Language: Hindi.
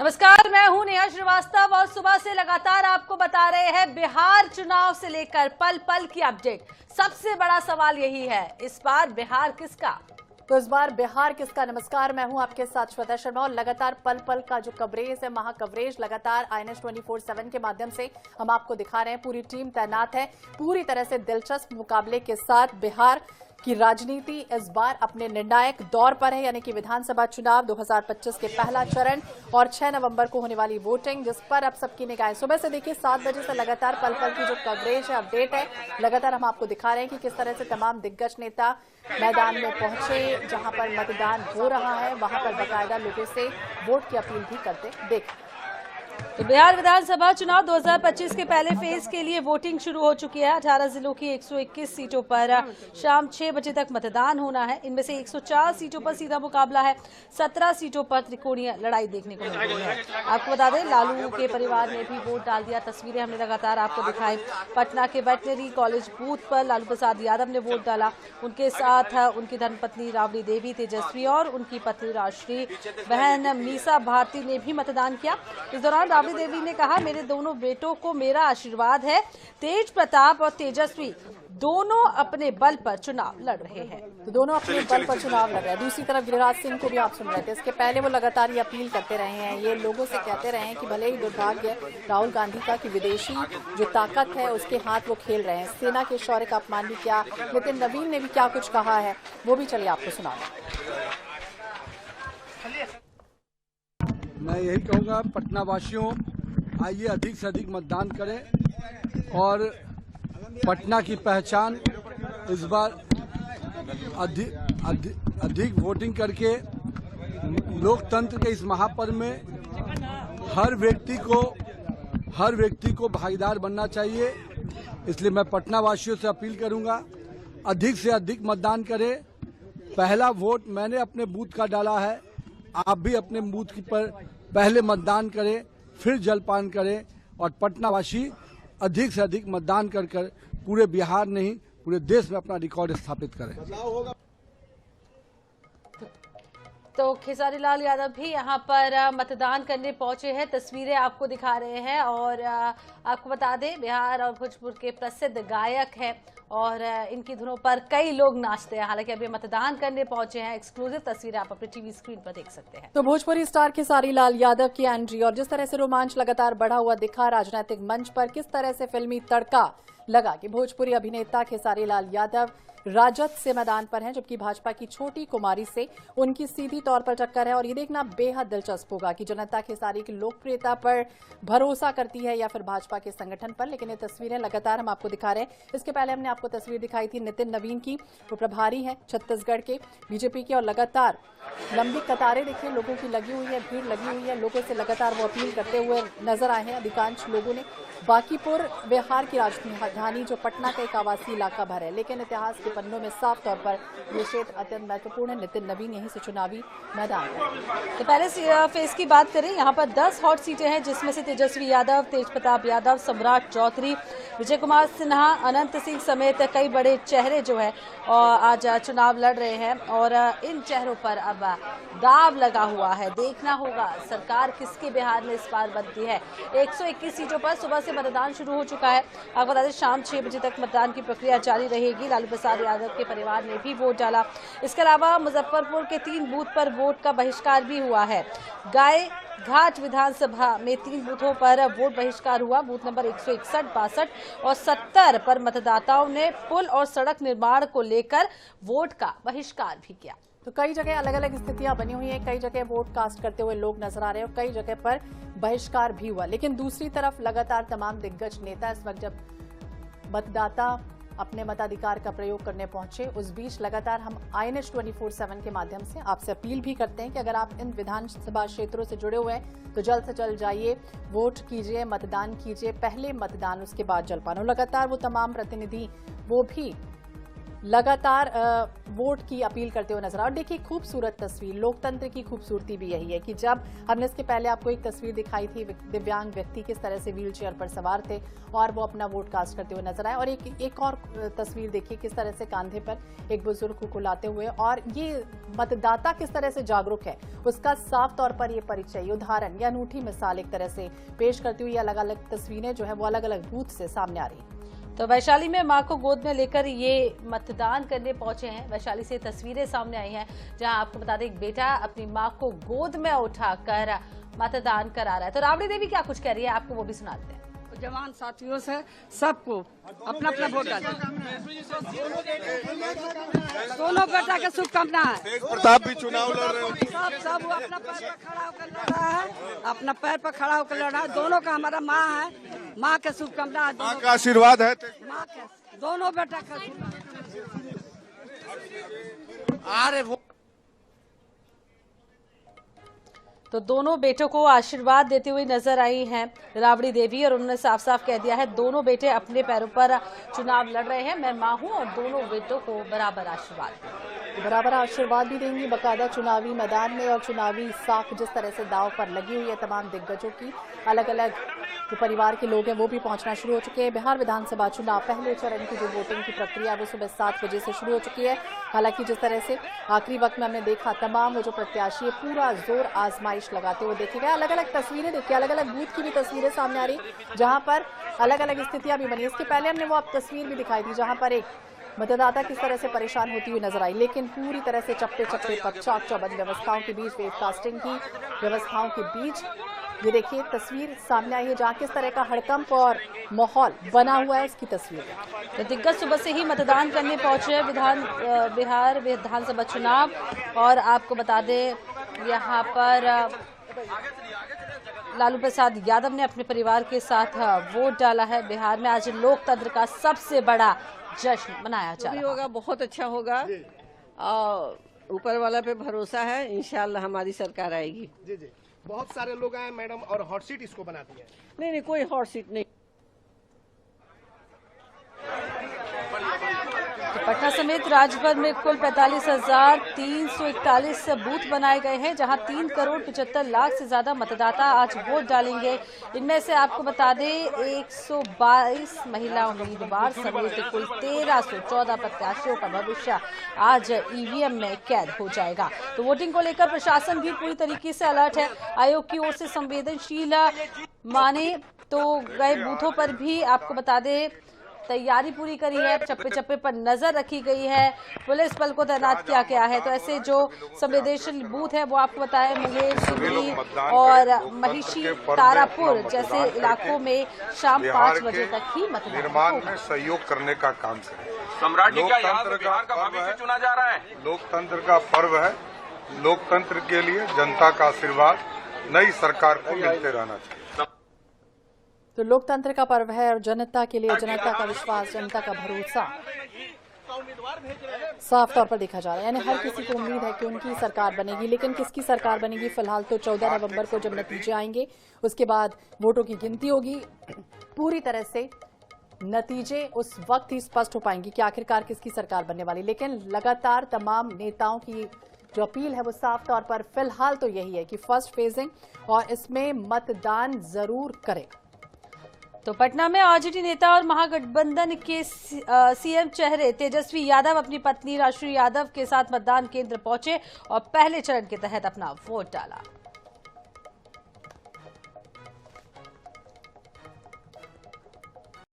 नमस्कार, मैं हूं नेहा श्रीवास्तव और सुबह से लगातार आपको बता रहे हैं बिहार चुनाव से लेकर पल पल की अपडेट। सबसे बड़ा सवाल यही है, इस बार बिहार किसका? तो इस बार बिहार किसका। नमस्कार, मैं हूं आपके साथ श्वेता शर्मा और लगातार पल पल का जो कवरेज है, महा कवरेज लगातार INS 24/7 के माध्यम से हम आपको दिखा रहे हैं। पूरी टीम तैनात है। पूरी तरह से दिलचस्प मुकाबले के साथ बिहार की राजनीति इस बार अपने निर्णायक दौर पर है, यानी कि विधानसभा चुनाव 2025 के पहला चरण और 6 नवंबर को होने वाली वोटिंग, जिस पर अब सबकी निगाहें। सुबह से देखिए 7 बजे से लगातार पल पल की जो कवरेज है, अपडेट है, लगातार हम आपको दिखा रहे हैं कि किस तरह से तमाम दिग्गज नेता मैदान में पहुंचे। जहां पर मतदान हो रहा है वहां पर बाकायदा लोगों से वोट की अपील भी करते देख। तो बिहार विधानसभा चुनाव 2025 के पहले फेज के लिए वोटिंग शुरू हो चुकी है। 18 जिलों की 121 सीटों पर शाम 6 बजे तक मतदान होना है। इनमें से 104 सीटों पर सीधा मुकाबला है। 17 सीटों पर त्रिकोणीय लड़ाई देखने को मिल रही है। आपको बता दें, लालू के परिवार ने भी वोट डाल दिया। तस्वीरें हमने लगातार आपको दिखाई। पटना के वेटनरी कॉलेज बूथ पर लालू प्रसाद यादव ने वोट डाला। उनके साथ उनकी धर्मपत्नी राबड़ी देवी तेजस्वी और उनकी पत्नी राष्ट्रीय बहन मीसा भारती ने भी मतदान किया। इस दौरान राबड़ी देवी ने कहा, मेरे दोनों बेटों को मेरा आशीर्वाद है। तेज प्रताप और तेजस्वी दोनों अपने बल पर चुनाव लड़ रहे हैं। तो दोनों अपने बल पर चुनाव लड़ रहे हैं। दूसरी तरफ गिरिराज सिंह को भी आप सुन रहे थे। इसके पहले वो लगातार ये अपील करते रहे हैं, ये लोगों से कहते रहे हैं कि भले ही दुर्भाग्य राहुल गांधी का कि विदेशी जो ताकत है उसके हाथ वो खेल रहे हैं। सेना के शौर्य का अपमान भी किया। नितिन नवीन ने भी क्या कुछ कहा है वो भी चलिए आपको सुना। मैं यही कहूँगा, पटना वासियों, आइए अधिक से अधिक मतदान करें और पटना की पहचान इस बार अधिक वोटिंग करके लोकतंत्र के इस महापर्व में हर व्यक्ति को भागीदार बनना चाहिए। इसलिए मैं पटना वासियों से अपील करूंगा, अधिक से अधिक मतदान करें। पहला वोट मैंने अपने बूथ का डाला है, आप भी अपने बूथ की पर पहले मतदान करें, फिर जलपान करें और पटनावासी अधिक से अधिक मतदान कर पूरे बिहार नहीं पूरे देश में अपना रिकॉर्ड स्थापित करें। तो खेसारी लाल यादव भी यहाँ पर मतदान करने पहुंचे हैं। तस्वीरें आपको दिखा रहे हैं और आपको बता दें, बिहार और भोजपुर के प्रसिद्ध गायक हैं और इनकी धुनों पर कई लोग नाचते हैं। हालांकि अभी मतदान करने पहुंचे हैं। एक्सक्लूसिव तस्वीरें आप अपने टीवी स्क्रीन पर देख सकते हैं। तो भोजपुरी स्टार खेसारी लाल यादव की एंट्री और जिस तरह से रोमांच लगातार बढ़ा हुआ दिखा राजनीतिक मंच पर, किस तरह से फिल्मी तड़का लगा कि भोजपुरी अभिनेता खेसारी लाल यादव राजद से मैदान पर हैं, जबकि भाजपा की छोटी कुमारी से उनकी सीधी तौर पर टक्कर है। और ये देखना बेहद दिलचस्प होगा कि जनता खेसारी की लोकप्रियता पर भरोसा करती है या फिर भाजपा के संगठन पर। लेकिन ये तस्वीरें लगातार हम आपको दिखा रहे हैं। इसके पहले हमने आपको तस्वीर दिखाई थी नितिन नवीन की, वो प्रभारी हैं छत्तीसगढ़ के बीजेपी के, और लगातार लंबी कतारें देखिए लोगों की लगी हुई है, भीड़ लगी हुई है। लोगों से लगातार वो अपील करते हुए नजर आए हैं अधिकांश लोगों ने। बांकीपुर बिहार की राजधानी जो पटना का एक आवासीय इलाका भर है, लेकिन इतिहास के पन्नों में साफ तौर पर ये क्षेत्र अत्यंत महत्वपूर्ण है। नितिन नवीन यहीं से चुनावी मैदान है। तो पहले फेज की बात करें, यहाँ पर 10 हॉट सीटें हैं, जिसमें से तेजस्वी यादव, तेज प्रताप यादव, सम्राट चौधरी, विजय कुमार सिन्हा, अनंत सिंह समेत कई बड़े चेहरे जो है आज चुनाव लड़ रहे हैं। और इन चेहरों पर अब दाव लगा हुआ है। देखना होगा सरकार किसके बिहार में इस बार बनती है। 121 सीटों पर सुबह से मतदान शुरू हो चुका है। आपको बता दें, शाम 6 बजे तक मतदान की प्रक्रिया जारी रहेगी। लालू प्रसाद यादव के परिवार ने भी वोट डाला। इसके अलावा मुजफ्फरपुर के 3 बूथ पर वोट का बहिष्कार भी हुआ है। गाय घाट विधानसभा में 3 बूथों पर वोट बहिष्कार हुआ। बूथ नंबर 161, 62 और 70 पर मतदाताओं ने पुल और सड़क निर्माण को लेकर वोट का बहिष्कार भी किया। तो कई जगह अलग अलग स्थितियां बनी हुई हैं। कई जगह वोट कास्ट करते हुए लोग नजर आ रहे हैं और कई जगह पर बहिष्कार भी हुआ। लेकिन दूसरी तरफ लगातार तमाम दिग्गज नेता इस वक्त जब मतदाता अपने मताधिकार का प्रयोग करने पहुंचे, उस बीच लगातार हम INS 24/7 के माध्यम से आपसे अपील भी करते हैं कि अगर आप इन विधानसभा क्षेत्रों से जुड़े हुए हैं तो जल्द से जल्द जाइए, वोट कीजिए, मतदान कीजिए। पहले मतदान, उसके बाद जलपान। और लगातार वो तमाम प्रतिनिधि वो भी लगातार वोट की अपील करते हुए नजर आ रहे। और देखिए खूबसूरत तस्वीर, लोकतंत्र की खूबसूरती भी यही है कि जब हमने इसके पहले आपको एक तस्वीर दिखाई थी, दिव्यांग व्यक्ति किस तरह से व्हील चेयर पर सवार थे और वो अपना वोट कास्ट करते हुए नजर आए, और एक और तस्वीर देखिए किस तरह से कंधे पर एक बुजुर्ग को लाते हुए, और ये मतदाता किस तरह से जागरूक है उसका साफ तौर पर ये परिचय, ये उदाहरण, ये अनूठी मिसाल एक तरह से पेश करती हुई अलग अलग तस्वीरें जो है वो अलग अलग बूथ से सामने आ रही है। तो वैशाली में मां को गोद में लेकर ये मतदान करने पहुंचे हैं। वैशाली से तस्वीरें सामने आई हैं जहां आपको बता दें एक बेटा अपनी मां को गोद में उठाकर मतदान करा रहा है। तो राबड़ी देवी क्या कुछ कह रही है आपको वो भी सुनाते हैं। जवान साथियों से सबको अपना अपना वोट डालें। दोनों बेटा के शुभकामना है। तेज प्रताप भी चुनाव लड़ रहे हो। सब वो अपना पैर पर खड़ा होकर लड़ रहा है, अपना पैर पर खड़ा होकर लड़ रहा है। दोनों का हमारा माँ है, माँ के शुभकामना है। माँ का आशीर्वाद है। माँ के दोनों बेटा का अरे वो तो दोनों बेटों को आशीर्वाद देती हुई नजर आई हैं राबड़ी देवी, और उन्होंने साफ साफ कह दिया है दोनों बेटे अपने पैरों पर चुनाव लड़ रहे हैं। मैं मां हूं और दोनों बेटों को बराबर आशीर्वाद भी देंगी। बाकायदा चुनावी मैदान में और चुनावी साख जिस तरह से दांव पर लगी हुई है तमाम दिग्गजों की, अलग अलग जो परिवार के लोग हैं वो भी पहुंचना शुरू हो चुके हैं। बिहार विधानसभा चुनाव पहले चरण की जो वोटिंग की प्रक्रिया वो सुबह 7 बजे से शुरू हो चुकी है। हालांकि जिस तरह से आखिरी वक्त में हमने देखा तमाम वो जो प्रत्याशी है पूरा जोर आजमाइश लगाते हुए देखे गए। अलग अलग तस्वीरें देखिए, अलग अलग बूथ की भी तस्वीरें सामने आ रही जहां पर अलग अलग स्थितियां भी बनी। इसके पहले हमने वो आप तस्वीर भी दिखाई थी जहां पर एक मतदाता किस तरह से परेशान होती हुई नजर आई, लेकिन पूरी तरह से चप्पे चप्पे पर चाक चौबंद व्यवस्थाओं के बीच, वेबकास्टिंग की व्यवस्थाओं के बीच ये देखिए तस्वीर सामने आई है जहां किस तरह का हड़कंप और माहौल बना हुआ है, इसकी तस्वीर। तो दिग्गज सुबह से ही मतदान करने पहुंचे बिहार विधानसभा चुनाव, और आपको बता दें यहाँ पर लालू प्रसाद यादव ने अपने परिवार के साथ वोट डाला है। बिहार में आज लोकतंत्र का सबसे बड़ा जश्न मनाया जा रहा है। होगा, बहुत अच्छा होगा और ऊपर वाला पे भरोसा है, इंशाल्लाह हमारी सरकार आएगी। जी जी, बहुत सारे लोग आए मैडम और हॉट सीट इसको बनाती है। नहीं, कोई हॉट सीट नहीं। पटना समेत राज्य भर में कुल 45,341 बूथ बनाए गए हैं जहां 3,75,00,000 से ज्यादा मतदाता आज वोट डालेंगे। इनमें से आपको बता दें 122 महिला उम्मीदवार समेत कुल 1,314 प्रत्याशियों का भविष्य आज ईवीएम में कैद हो जाएगा। तो वोटिंग को लेकर प्रशासन भी पूरी तरीके से अलर्ट है। आयोग की ओर से संवेदनशील माने तो गए बूथों पर भी आपको बता दें तैयारी पूरी करी है, चप्पे चप्पे पर नजर रखी गई है, पुलिस बल को तैनात किया गया है। तो ऐसे जो संवेदनशील बूथ है वो आपको बताएं मुंगेर, सिवनी और महिषी, तारापुर जैसे इलाकों में शाम 5 बजे तक ही मतदान निर्माण में सहयोग करने का काम करें। सम्राट जी, क्या यहाँ से बिहार का भविष्य चुना जा रहा है? लोकतंत्र का पर्व है। लोकतंत्र के लिए जनता का आशीर्वाद नई सरकार को मिलते रहना चाहिए। तो लोकतंत्र का पर्व है और जनता के लिए जनता का विश्वास, जनता का भरोसा साफ तौर पर देखा जा रहा है। यानी हर किसी को उम्मीद है कि उनकी सरकार बनेगी, लेकिन किसकी सरकार बनेगी फिलहाल तो 14 नवंबर को जब नतीजे आएंगे उसके बाद वोटों की गिनती होगी। पूरी तरह से नतीजे उस वक्त ही स्पष्ट हो पाएंगे कि आखिरकार किसकी सरकार बनने वाली। लेकिन लगातार तमाम नेताओं की जो अपील है वो साफ तौर पर फिलहाल तो यही है कि फर्स्ट फेजिंग और इसमें मतदान जरूर करें। तो पटना में आरजेडी नेता और महागठबंधन के सीएम चेहरे तेजस्वी यादव अपनी पत्नी राष्ट्रीय यादव के साथ मतदान केंद्र पहुंचे और पहले चरण के तहत अपना वोट डाला।